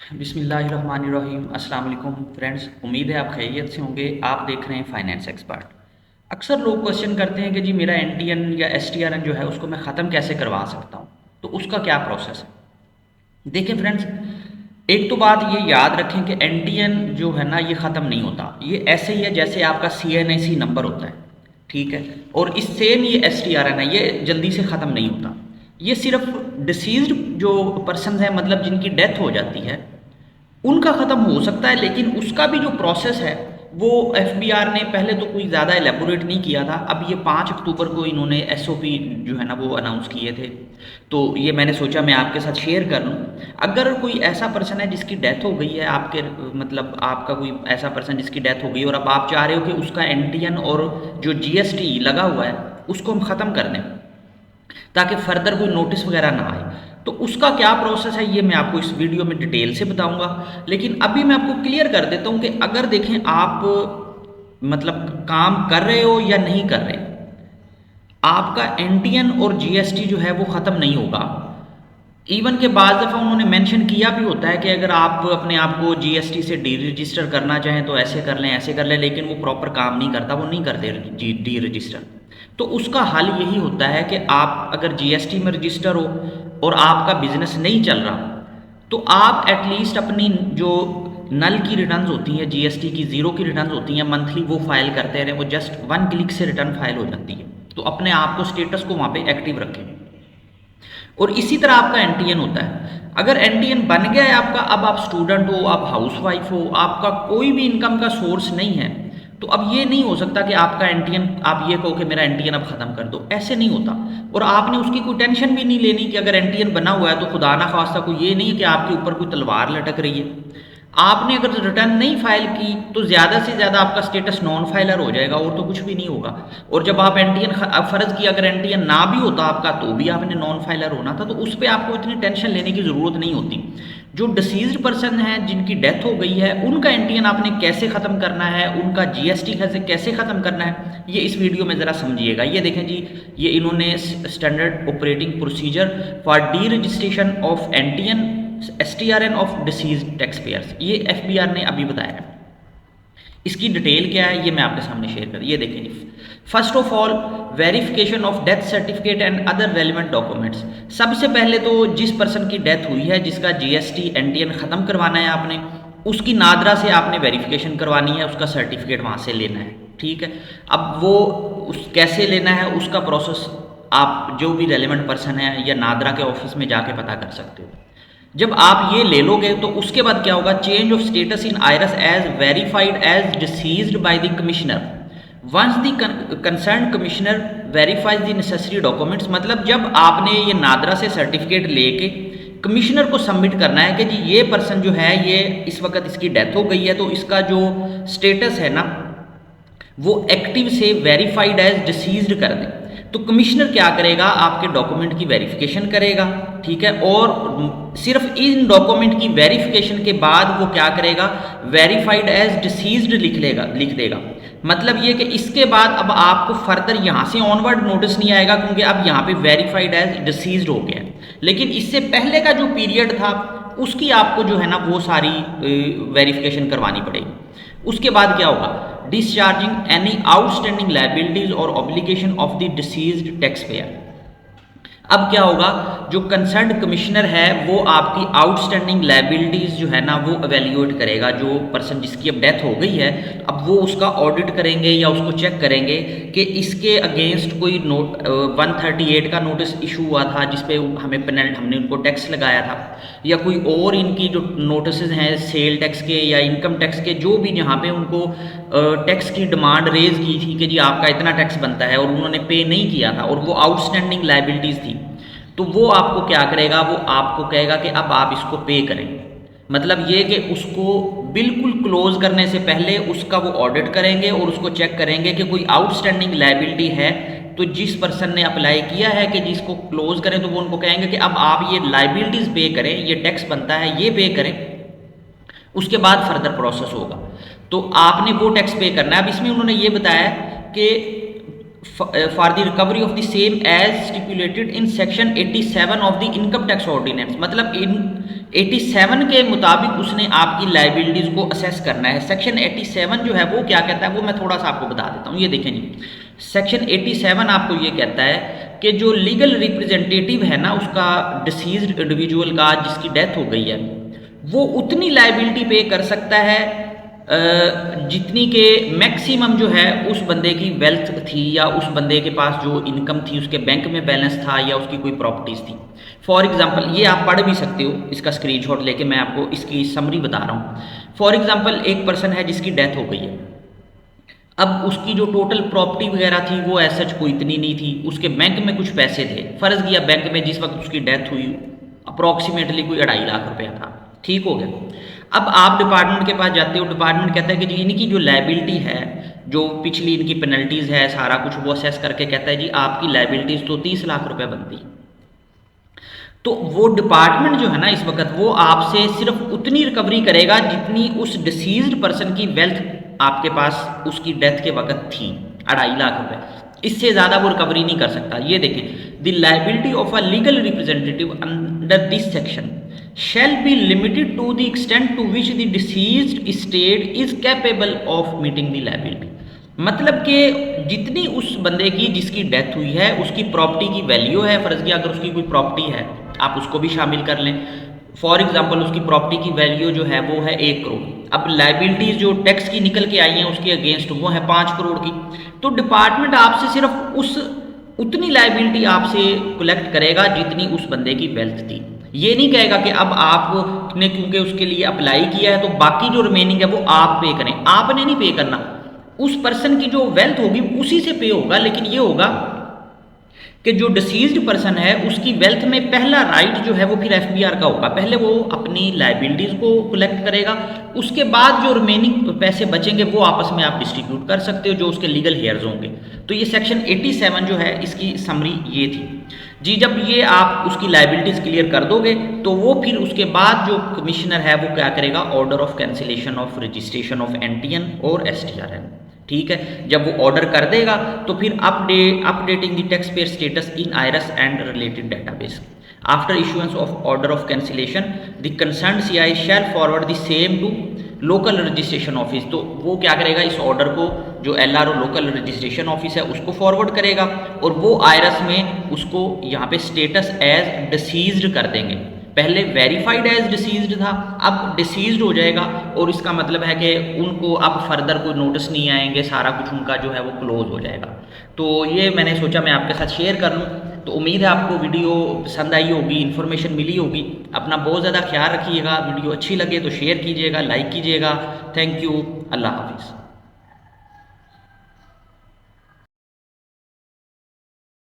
बिस्मिल्लाहिर्रहमानिर्रहीम अस्सलाम वालेकुम फ्रेंड्स। उम्मीद है आप खैरियत से होंगे। आप देख रहे हैं फाइनेंस एक्सपर्ट। अक्सर लोग क्वेश्चन करते हैं कि जी मेरा एनटीएन या एसटीआरएन जो है उसको मैं ख़त्म कैसे करवा सकता हूँ, तो उसका क्या प्रोसेस है। देखिए फ्रेंड्स, एक तो बात ये याद रखें कि एनटीएन जो है ना ये ख़त्म नहीं होता। ये ऐसे ही है जैसे आपका सीएनएसी नंबर होता है, ठीक है। और इस सेम ये एसटीआरएन है, ये जल्दी से ख़त्म नहीं होता। ये सिर्फ डिसीज्ड जो पर्सन है, मतलब जिनकी डेथ हो जाती है, उनका ख़त्म हो सकता है। लेकिन उसका भी जो प्रोसेस है वो एफबीआर ने पहले तो कोई ज़्यादा एलेबोरेट नहीं किया था। अब ये 5 अक्टूबर को इन्होंने एसओपी जो है ना वो अनाउंस किए थे, तो ये मैंने सोचा मैं आपके साथ शेयर कर लूँ। अगर कोई ऐसा पर्सन है जिसकी डेथ हो गई है, आपके मतलब आपका कोई ऐसा पर्सन जिसकी डेथ हो गई और अब आप चाह रहे हो कि उसका एनटीएन और जो जीएसटी लगा हुआ है उसको हम ख़त्म कर दें ताकि फर्दर कोई नोटिस वगैरह ना आए, तो उसका क्या प्रोसेस है ये मैं आपको इस वीडियो में डिटेल से बताऊंगा। लेकिन अभी मैं आपको क्लियर कर देता हूं कि अगर देखें आप मतलब काम कर रहे हो या नहीं कर रहे, आपका एनटीएन और जीएसटी जो है वो ख़त्म नहीं होगा। इवन के बाद दफ़ा उन्होंने मेंशन किया भी होता है कि अगर आप अपने आप को जीएसटी से डी रजिस्टर करना चाहें तो ऐसे कर लें ऐसे कर लें, लेकिन वो प्रॉपर काम नहीं करता, वो नहीं करते डी रजिस्टर। तो उसका हल यही होता है कि आप अगर जीएसटी में रजिस्टर हो और आपका बिजनेस नहीं चल रहा, तो आप एटलीस्ट अपनी जो नल की रिटर्न्स होती हैं, जीएसटी की ज़ीरो की रिटर्न्स होती हैं मंथली, वो फाइल करते रहें। वो जस्ट 1 क्लिक से रिटर्न फाइल हो जाती है। तो अपने आप को स्टेटस को वहाँ पे एक्टिव रखें। और इसी तरह आपका एनटीएन होता है। अगर एनटीएन बन गया है आपका, अब आप स्टूडेंट हो, आप हाउसवाइफ हो, आपका कोई भी इनकम का सोर्स नहीं है, तो अब ये नहीं हो सकता कि आपका एनटीएन आप ये कहो कि मेरा एनटीएन अब खत्म कर दो, ऐसे नहीं होता। और आपने उसकी कोई टेंशन भी नहीं लेनी कि अगर एनटीएन बना हुआ है तो खुदा ना खास्ता कोई ये नहीं है कि आपके ऊपर कोई तलवार लटक रही है। आपने अगर रिटर्न नहीं फाइल की तो ज़्यादा से ज़्यादा आपका स्टेटस नॉन फाइलर हो जाएगा, और तो कुछ भी नहीं होगा। और जब आप एनटीएन फ़र्ज़ की अगर एनटीएन ना भी होता आपका तो भी आपने नॉन फाइलर होना था, तो उस पर आपको इतनी टेंशन लेने की ज़रूरत नहीं होती। जो डिसीज्ड पर्सन है जिनकी डेथ हो गई है, उनका एनटीएन आपने कैसे ख़त्म करना है, उनका जीएसटी कैसे ख़त्म करना है, ये इस वीडियो में ज़रा समझिएगा। ये देखें जी, ये इन्होंने standard operating procedure for deregistration of NTN STRN of deceased tax payers, ये एफबीआर ने अभी बताया है। इसकी डिटेल क्या है ये मैं आपके सामने शेयर कर, ये देखें जी। First of all, verification of death certificate and other relevant documents. सबसे पहले तो जिस पर्सन की डेथ हुई है, जिसका जीएसटी एनटीएन ख़त्म करवाना है आपने, उसकी नादरा से आपने वेरिफिकेशन करवानी है, उसका सर्टिफिकेट वहाँ से लेना है, ठीक है। अब वो उस कैसे लेना है उसका प्रोसेस आप जो भी रेलिवेंट पर्सन है या नादरा के ऑफिस में जाके पता कर सकते हो। जब आप ये ले लोगे तो उसके बाद क्या होगा, change of status in IRIS as verified as deceased by the commissioner once the concern commissioner verifies the necessary documents. मतलब जब आपने ये नादरा से सर्टिफिकेट लेके कमिश्नर को सबमिट करना है कि जी ये पर्सन जो है ये इस वक्त इसकी डेथ हो गई है, तो इसका जो स्टेटस है ना वो एक्टिव से वेरीफाइड एज डिसीज्ड कर दें, तो कमिश्नर क्या करेगा, आपके डॉक्यूमेंट की वेरिफिकेशन करेगा, ठीक है। और सिर्फ इन डॉक्यूमेंट की वेरिफिकेशन के बाद वो क्या करेगा, वेरीफाइड एज डिसीज्ड लिख देगा। मतलब ये कि इसके बाद अब आपको फर्दर यहाँ से ऑनवर्ड नोटिस नहीं आएगा, क्योंकि अब यहाँ पे वेरीफाइड एज डिसीज्ड हो गया है। लेकिन इससे पहले का जो पीरियड था उसकी आपको जो है ना वो सारी वेरिफिकेशन करवानी पड़ेगी। उसके बाद क्या होगा, डिस्चार्जिंग एनी आउटस्टैंडिंग लायबिलिटीज और obligation of the deceased tax payer. अब क्या होगा, जो कंसर्न्ड कमिश्नर है वो आपकी आउटस्टैंडिंग लायबिलिटीज जो है ना वो एवेल्यूएट करेगा। जो पर्सन जिसकी अब डेथ हो गई है, अब वो उसका ऑडिट करेंगे या उसको चेक करेंगे कि इसके अगेंस्ट कोई नोट 138 का नोटिस इशू हुआ था जिसपे हमें पेनल्टी हमने उनको टैक्स लगाया था, या कोई और इनकी जो नोटिस हैं सेल टैक्स के या इनकम टैक्स के, जो भी जहाँ पे उनको टैक्स की डिमांड रेज की थी कि जी आपका इतना टैक्स बनता है और उन्होंने पे नहीं किया था और वो आउटस्टैंडिंग लायबिलिटीज़ थी, तो वो आपको क्या करेगा, वो आपको कहेगा कि अब आप इसको पे करें। मतलब ये कि उसको बिल्कुल क्लोज करने से पहले उसका वो ऑडिट करेंगे और उसको चेक करेंगे कि कोई आउटस्टैंडिंग लायबिलिटी है, तो जिस पर्सन ने अप्लाई किया है कि जिसको क्लोज करें, तो वो उनको कहेंगे कि अब आप ये लायबिलिटीज़ पे करें, ये टैक्स बनता है ये पे करें, उसके बाद फर्दर प्रोसेस होगा। तो आपने वो टैक्स पे करना है। अब इसमें उन्होंने ये बताया कि for the recovery of the same as stipulated in section 87 of the income tax ordinance. मतलब इन 87 के मुताबिक उसने आपकी लाइबिलिटीज को असेस करना है। सेक्शन 87 जो है वो क्या कहता है वो मैं थोड़ा सा आपको बता देता हूँ। ये देखें जी, सेक्शन 87 आपको ये कहता है कि जो लीगल रिप्रेजेंटेटिव है ना उसका डिसीज्ड इंडिविजुअल का जिसकी डेथ हो गई है, वो उतनी लाइबिलिटी पे कर सकता है जितनी के मैक्सिमम जो है उस बंदे की वेल्थ थी या उस बंदे के पास जो इनकम थी, उसके बैंक में बैलेंस था या उसकी कोई प्रॉपर्टीज थी। फॉर एग्जांपल ये आप पढ़ भी सकते हो, इसका स्क्रीनशॉट लेके मैं आपको इसकी समरी बता रहा हूँ। फॉर एग्जांपल एक पर्सन है जिसकी डेथ हो गई है, अब उसकी जो टोटल प्रॉपर्टी वगैरह थी वो ऐसा कोई इतनी नहीं थी, उसके बैंक में कुछ पैसे थे। फर्ज किया बैंक में जिस वक्त उसकी डेथ हुई अप्रॉक्सीमेटली कोई 2.5 लाख रुपया था, ठीक हो गया। अब आप डिपार्टमेंट के पास जाते हो, डिपार्टमेंट कहता है कि जी इनकी जो लाइबिलिटी है, जो पिछली इनकी पेनल्टीज है, सारा कुछ वो असेस करके कहता है जी आपकी लाइबिलिटीज तो 30 लाख रुपए बनती है। तो वो डिपार्टमेंट जो है ना इस वक्त वो आपसे सिर्फ उतनी रिकवरी करेगा जितनी उस डिसीज्ड पर्सन की वेल्थ आपके पास उसकी डेथ के वक्त थी, 2.5 लाख रुपए। इससे ज्यादा वो रिकवरी नहीं कर सकता। ये देखें, the liability of a legal representative under this section shall be limited to the extent to which the deceased estate is capable of meeting the liability। मतलब कि जितनी उस बंदे की जिसकी डेथ हुई है उसकी प्रॉपर्टी की वैल्यू है, फर्ज किया अगर उसकी कोई प्रॉपर्टी है आप उसको भी शामिल कर लें। फॉर एग्जांपल उसकी प्रॉपर्टी की वैल्यू जो है वो है 1 करोड़। अब लाइबिलिटीज जो टैक्स की निकल के आई हैं उसके अगेंस्ट वो है 5 करोड़ की। तो डिपार्टमेंट आपसे सिर्फ उतनी लाइबिलिटी आपसे कलेक्ट करेगा जितनी उस बंदे की वेल्थ थी। ये नहीं कहेगा कि अब आपने क्योंकि उसके लिए अप्लाई किया है तो बाकी जो रिमेनिंग है वो आप पे करें। आपने नहीं पे करना, उस पर्सन की जो वेल्थ होगी उसी से पे होगा। लेकिन ये होगा कि जो डिसीज्ड पर्सन है उसकी वेल्थ में पहला राइट जो है वो फिर एफबीआर का होगा। पहले वो अपनी लाइबिलिटीज को कलेक्ट करेगा, उसके बाद जो रिमेनिंग पैसे बचेंगे वो आपस में आप डिस्ट्रीब्यूट कर सकते हो जो उसके लीगल हेयर्स होंगे। तो ये सेक्शन 87 जो है इसकी समरी ये थी जी। जब ये आप उसकी लाइबिलिटीज क्लियर कर दोगे तो वो फिर उसके बाद जो कमिश्नर है वो क्या करेगा, order of cancellation of registration of NTN और एसटीआरएन, ठीक है। जब वो ऑर्डर कर देगा तो फिर updating the taxpayer status in IRS and related database. After issuance of order of cancellation the concerned CI shall forward the same to local registration office. तो वो क्या करेगा, इस ऑर्डर को जो एलआरओ लोकल रजिस्ट्रेशन ऑफिस है उसको forward करेगा और वो आईआरएस में उसको यहाँ पे स्टेटस एज डिसीज्ड कर देंगे। पहले वेरीफाइड एज डिसीज्ड था, अब डिसीज्ड हो जाएगा और इसका मतलब है कि उनको अब फर्दर कोई नोटिस नहीं आएंगे, सारा कुछ उनका जो है वो क्लोज हो जाएगा। तो ये मैंने सोचा मैं आपके साथ शेयर कर लूँ। तो उम्मीद है आपको वीडियो पसंद आई होगी, इन्फॉर्मेशन मिली होगी। अपना बहुत ज़्यादा ख्याल रखिएगा, वीडियो अच्छी लगे तो शेयर कीजिएगा, लाइक कीजिएगा। थैंक यू, अल्लाह हाफिज़।